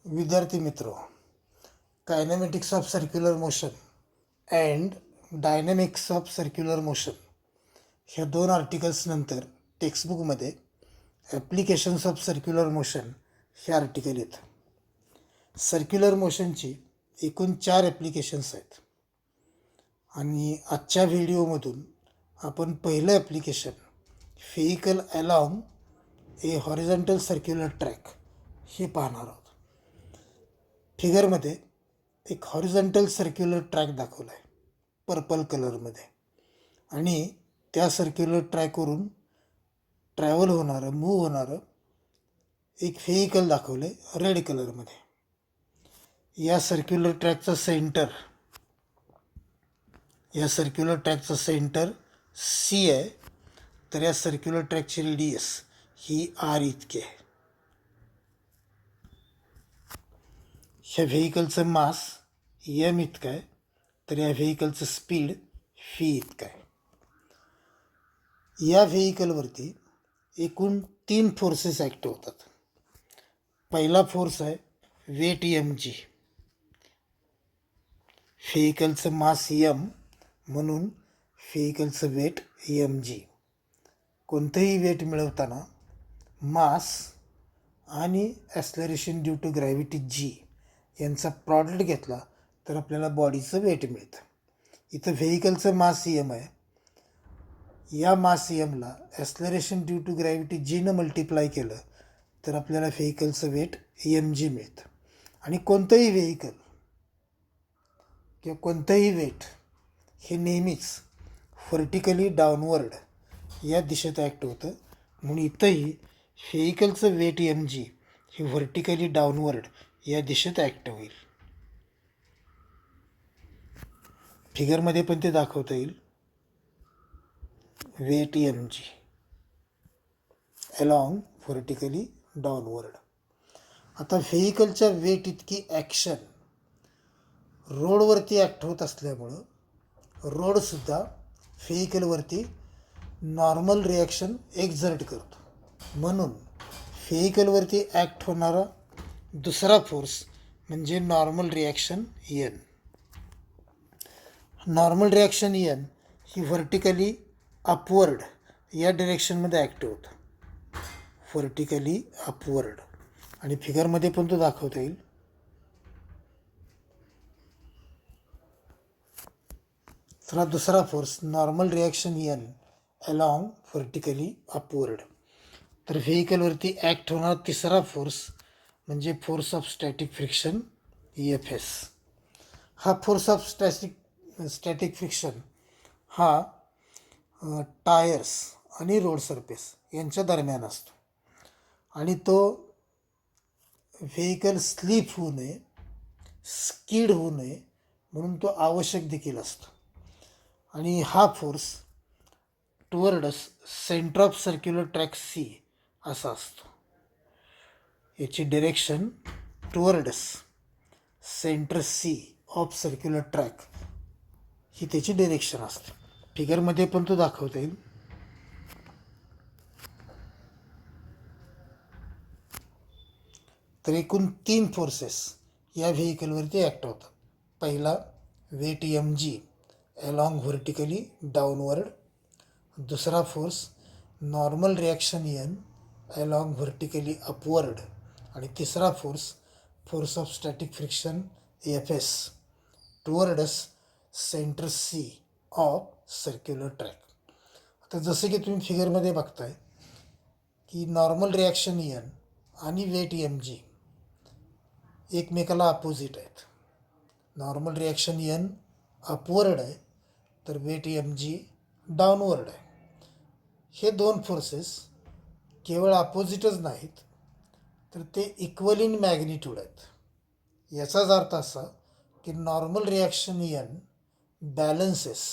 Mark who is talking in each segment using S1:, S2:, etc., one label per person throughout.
S1: विद्यार्थी मित्रो, kinematics of circular motion and dynamics of circular motion ह्या दोन आर्टिकल्स नंतर टेक्स्टबुकमध्ये ॲप्लिकेशन्स ऑफ सर्क्युलर मोशन हे आर्टिकल येतं. सर्क्युलर मोशनची एकूण 4 ॲप्लिकेशन्स आहेत आणि आजच्या व्हिडिओमधून आपण पहिलं application vehicle along a horizontal circular track हे पाहणार आहोत. फिगरमध्ये एक हॉरिझॉन्टल सर्क्युलर ट्रॅक दाखवला आहे पर्पल कलरमध्ये आणि त्या सर्क्युलर ट्रॅकवरून ट्रॅव्हल होणारं मूव्ह होणारं एक व्हेइकल दाखवलं आहे रेड कलरमध्ये. या सर्क्युलर ट्रॅकचं सेंटर सी आहे, तर या सर्क्युलर ट्रॅकची रेडियस ही आर इतकी आहे. ह्या व्हेइकलचं मास एम इतकं आहे, तर या व्हेइकलचं स्पीड व्ही इतकं आहे. या व्हेइकलवरती एकूण 3 फोर्सेस ॲक्ट होतात. पहिला फोर्स आहे वेट एम जी. व्हेइकलचं मास एम म्हणून व्हेइकलचं वेट एम जी. कोणतंही वेट मिळवताना मास आणि ॲक्सलरेशन ड्यू टू ग्रॅव्हिटी जी यांचा प्रॉडक्ट घेतला तर आपल्याला बॉडीचं वेट मिळतं. इथं व्हेइकलचं मास एम आहे. या मास एमला ॲक्सलरेशन ड्यू टू ग्रॅव्हिटी जीनं मल्टिप्लाय केलं तर आपल्याला व्हेइकलचं वेट एम जी मिळतं. आणि कोणतंही व्हेइकल किंवा कोणतंही वेट हे नेहमीच व्हर्टिकली डाऊनवर्ड या दिशेत ॲक्ट होतं, म्हणून इथंही व्हेइकलचं वेट एम जी हे व्हर्टिकली डाऊनवर्ड या दिशेत ॲक्ट होईल. फिगरमध्ये पण ते दाखवता येईल. Weight M G along vertically downward. आता व्हेइकलच्या वेट इतकी ॲक्शन रोडवरती ॲक्ट होत असल्यामुळं रोडसुद्धा व्हेइकलवरती नॉर्मल रिॲक्शन एक्झर्ट करतो. म्हणून व्हेइकलवरती ॲक्ट होणारा दुसरा फोर्स म्हणजे normal reaction N. Normal reaction N ही व्हर्टिकली अपवर्ड या डिरेक्शनमध्ये ॲक्ट होतं. Vertically upward. आणि फिगरमध्ये पण तो दाखवता येईल. तर हा दुसरा force normal reaction N along vertically upward. तर व्हेइकलवरती ॲक्ट होणारा तिसरा फोर्स म्हणजे force of static friction F S. हा फोर्स ऑफ स्टॅटिक फ्रिक्शन हा टायर्स आणि रोड सरफेस यांच्या दरम्यान असतो आणि तो व्हेइकल स्लिप होऊ नये, स्किड होऊ नये म्हणून तो आवश्यक देखील असतो. आणि हा force towards centre of circular track C असा असतो. याची direction towards centre C of circular track ही त्याची डिरेक्शन असते. फिगरमध्ये पण तो दाखवता येईल. तर एकूण 3 फोर्सेस या व्हेइकलवरती ॲक्ट होतात. पहिला weight M G along vertically downward. दुसरा force normal reaction N along vertically upward. आणि तिसरा force of static friction F S towards centre C of circular track. आता जसं की तुम्ही फिगरमध्ये बघताय की नॉर्मल रिॲक्शन एन आणि वेट एम जी एकमेकाला अपोजिट आहेत. नॉर्मल रिॲक्शन एन अपवर्ड आहे तर वेट एम जी डाऊनवर्ड आहे. हे दोन फोर्सेस केवळ अपोजिटच नाहीत तर ते इक्वल इन मॅग्निट्यूड आहेत. याचाच अर्थ असा की normal reaction N balances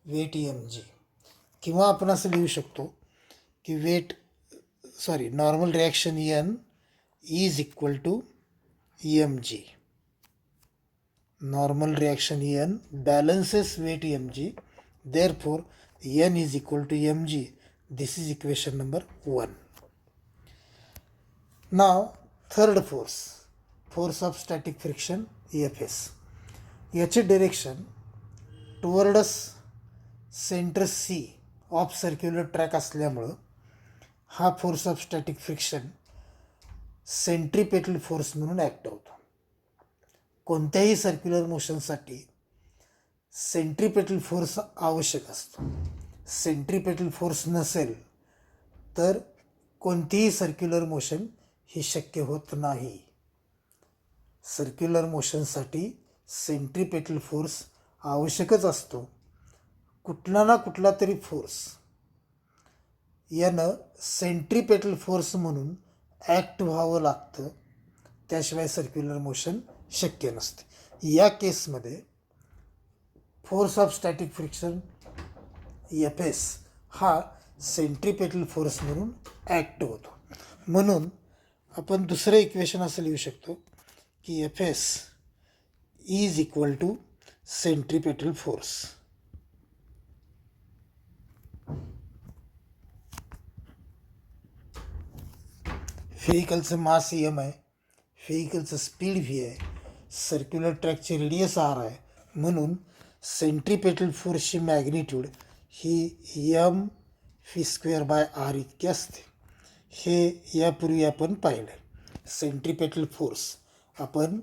S1: weight M G. किंवा आपण असं लिहू शकतो की normal reaction N is equal to M G. Normal reaction N balances weight M G, therefore N is equal to M G. This is equation number 1. Now third force force of static friction F S. याचे direction towards centre C of circular track असल्यामुळं हा force of static friction centripetal force म्हणून act होतो. कोणत्याही circular मोशनसाठी centripetal force आवश्यक असतो. Centripetal force नसेल तर कोणतीही सर्क्युलर मोशन ही शक्य होत नाही. सर्क्युलर मोशनसाठी सेंट्रिपेटल फोर्स आवश्यकच असतो. कुठला ना कुठला तरी फोर्स यानं सेंट्रिपेटल फोर्स म्हणून ॲक्ट व्हावं लागतं, त्याशिवाय सर्क्युलर मोशन शक्य नसते. या केसमध्ये force of static friction F S हा सेंट्रिपेटल फोर्स म्हणून ॲक्ट होतो. म्हणून आपण दुसरं इक्वेशन असं लिहू शकतो की F S is equal to centripetal force. व्हेइकलचं मास एम आहे, व्हेइकलचं स्पीड व्ही आहे, सर्क्युलर ट्रॅकचे रेडियस आर आहे. म्हणून सेंट्रिपेटल फोर्सची मॅग्निट्यूड ही M V square by R इतकी असते. हे यापूर्वी आपण पाहिलं आहे. सेंट्रिपेटल फोर्स आपण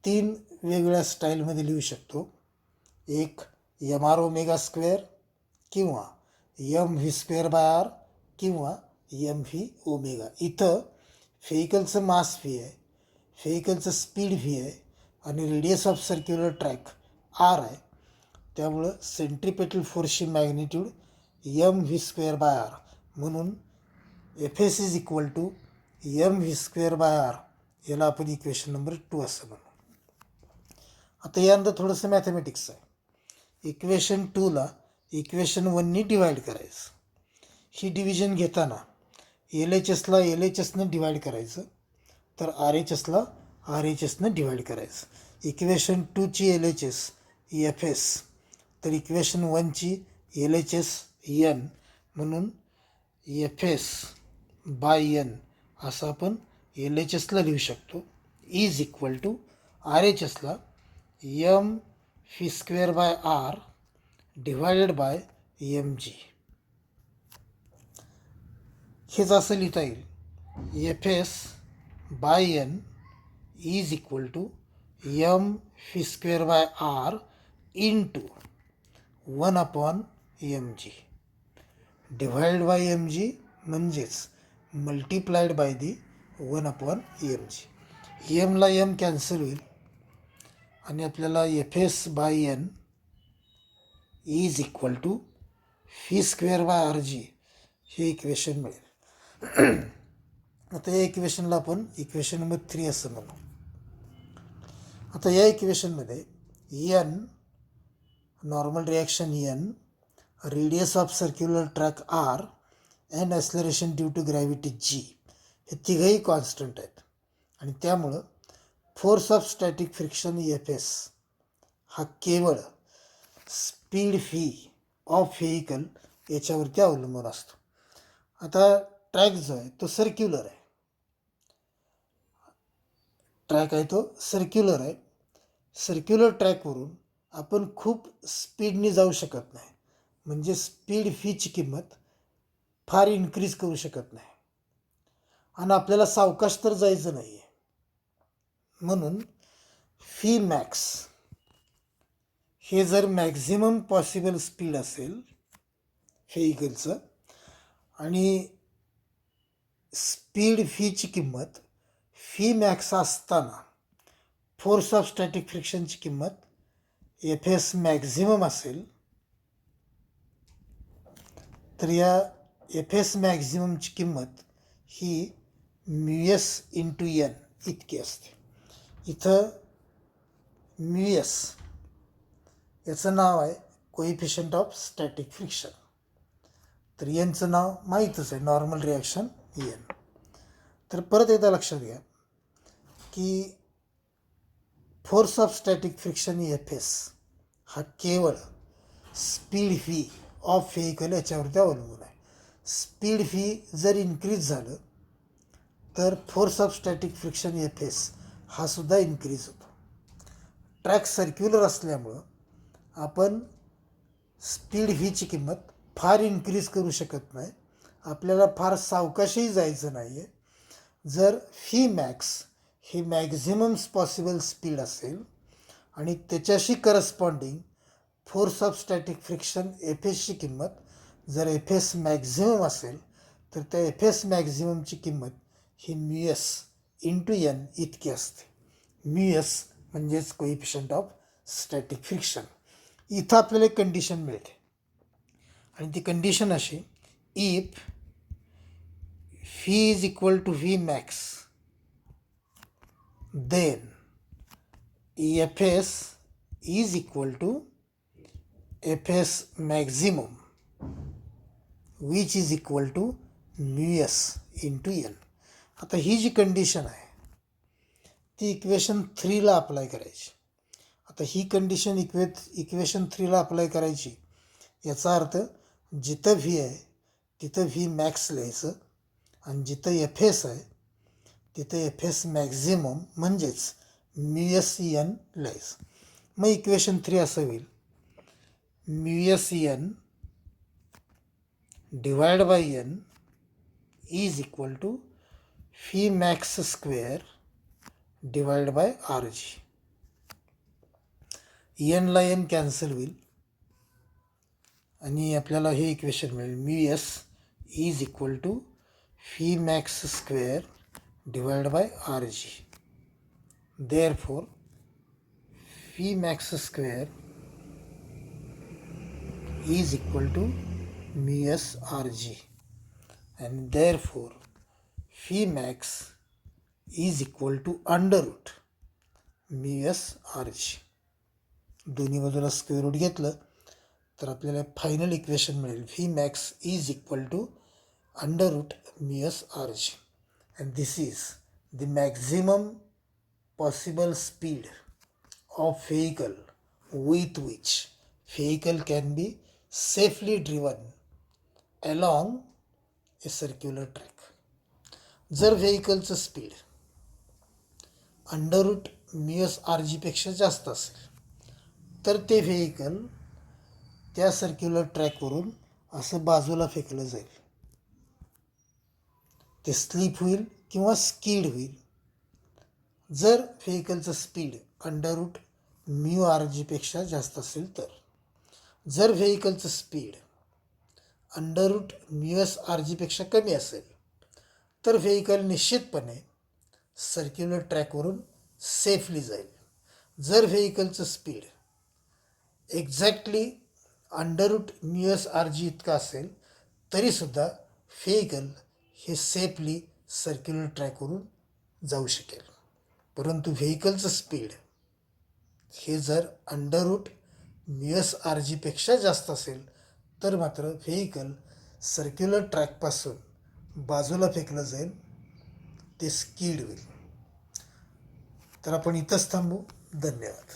S1: 3 वेगवेगळ्या स्टाईलमध्ये लिहू शकतो. एक एम आर ओमेगा स्क्वेअर, किंवा M V square by R, किंवा एम व्ही ओमेगा. इथं व्हेइकलचं मास व्ही आहे, व्हेइकलचं स्पीड व्ही आहे आणि radius of circular track R आहे. त्यामुळं सेंट्रिपेटल फोर्सची magnitude M V square by R. म्हणून F S is equal to M V square by R. याला आपण इक्वेशन नंबर 2 असं म्हणू. आता यानंतर थोडंसं मॅथमॅटिक्स आहे. इक्वेशन 2ला इक्वेशन 1नी डिवाईड करायचं. ही डिव्हिजन घेताना एल एच एसला एल एच एसनं डिवाईड करायचं, तर आर एच एसला आर एच एसनं डिवाईड करायचं. इक्वेशन 2ची L H S F S, तर इक्वेशन 1ची एल एच एस एन. म्हणून एफ एस बाय एन असं आपण एल एच एसला लिहू शकतो. Is equal to R H एसला M V square by R divided by M जी. हेच असं लिहिता येईल. F S by N is equal to M V square by R into 1/mg divide by M G, म्हणजेच multiplied by the 1/mg. एमला M cancel होईल आणि आपल्याला F S by N is equal to V square by R G हे equation मिळेल. आता या इक्वेशनला आपण इक्वेशन नंबर 3 असं म्हणू. आता या इक्वेशनमध्ये N normal reaction N, radius of circular track R and acceleration due to gravity G हे तिघंही कॉन्स्टंट आहेत. आणि त्यामुळं force of static friction F S हा केवळ स्पीड व्ही ऑफ व्हेइकल याच्यावरती अवलंबून असतो. आता ट्रॅक जो आहे तो सर्क्युलर आहे. ट्रॅक आहे तो सर्क्युलर आहे. सर्क्युलर ट्रॅकवरून आपण खूप स्पीडने जाऊ शकत नाही. म्हणजे स्पीड व्हीची किंमत फार इन्क्रीज करू शकत नाही. आणि आपल्याला सावकाश तर जायचं नाही आहे. म्हणून व्ही मॅक्स हे जर मॅक्झिमम पॉसिबल स्पीड असेल व्हेइकलचं आणि स्पीड व्हीची किंमत व्ही मॅक्स असताना फोर्स ऑफ स्टॅटिक फ्रिक्शनची किंमत एफ एस मॅक्झिमम असेल, तर या एफ एस मॅक्झिममची किंमत ही म्यू एस इंटू एन इतकी असते. इथं म्यू एस याचं नाव आहे कोइफिशियंट ऑफ स्टॅटिक फ्रिक्शन. तर एनचं नाव माहीतच आहे, नॉर्मल रिॲक्शन एन. तर परत एकदा लक्षात घ्या की force of static friction F S हा केवळ स्पीड व्ही ऑफ व्हेइकल याच्यावरती अवलंबून आहे. स्पीड व्ही जर इन्क्रीज झालं तर force of static friction F S हा सुद्धा इन्क्रीज होतो. ट्रॅक सर्क्युलर असल्यामुळं आपण स्पीड व्हीची किंमत फार इन्क्रीज करू शकत नाही. आपल्याला फार सावकाशही जायचं नाही आहे. जर व्ही मॅक्स ही मॅक्झिमम्स पॉसिबल स्पीड असेल आणि त्याच्याशी corresponding force of static friction F एसची किंमत जर एफ एस मॅक्झिमम असेल तर त्या एफ एस मॅक्झिममची किंमत ही म्यू एस इंटू एन इतकी असते. म्यू एस म्हणजेच कोइफिशियंट ऑफ स्टॅटिक फ्रिक्शन. इथं आपल्याला एक कंडिशन मिळते आणि ती कंडिशन अशी, if V is equal to V max then F S is equal to F S maximum which is equal to mu S into N. आता ही जी कंडिशन आहे ती इक्वेशन 3ला अप्लाय करायची. आता ही कंडिशन इक्वेशन 3ला अप्लाय करायची याचा अर्थ जिथं व्ही आहे तिथं व्ही मॅक्स लिहायचं आणि जिथं एफ एस आहे तिथं एफ एस मॅक्झिमम म्हणजेच म्यू एस एन लिहायचं. मग इक्वेशन 3 असं होईल, mu S N divide by N is equal to V max square divide by R G. एनला एन कॅन्सल होईल आणि आपल्याला हे इक्वेशन मिळेल, mu S is equal to V max square divide by R G. Therefore V max square is equal to mu s rg and therefore phi max is equal to under root mu s rg. दोन्ही बाजूला square route घेतलं तर आपल्याला final equation मिळेल, V max is equal to under root mu S R G and this is the maximum possible speed of vehicle with which vehicle can be safely driven along a circular track. जर व्हेइकलचं speed under root mu S R जीपेक्षा जास्त असेल तर ते vehicle त्या circular ट्रॅकवरून असं बाजूला फेकलं जाईल. ते स्लिप होईल किंवा स्कीड होईल. जर व्हेइकलचं speed under root mu R जीपेक्षा जास्त असेल तर. जर व्हेइकलचं speed under root mu S R जीपेक्षा कमी असेल तर व्हेइकल निश्चितपणे सर्क्युलर ट्रॅकवरून सेफली जाईल. जर व्हेइकलचं speed exactly under root mu S R G इतका असेल तरीसुद्धा व्हेइकल हे सेफली सर्क्युलर ट्रॅकवरून जाऊ शकेल. परंतु व्हेइकलचं स्पीड हे जर under root mu S R जीपेक्षा जास्त असेल तर मात्र व्हेइकल सर्क्युलर ट्रॅकपासून बाजूला फेकलं जाईल, ते स्कीड होईल. तर आपण इथंच थांबू. धन्यवाद.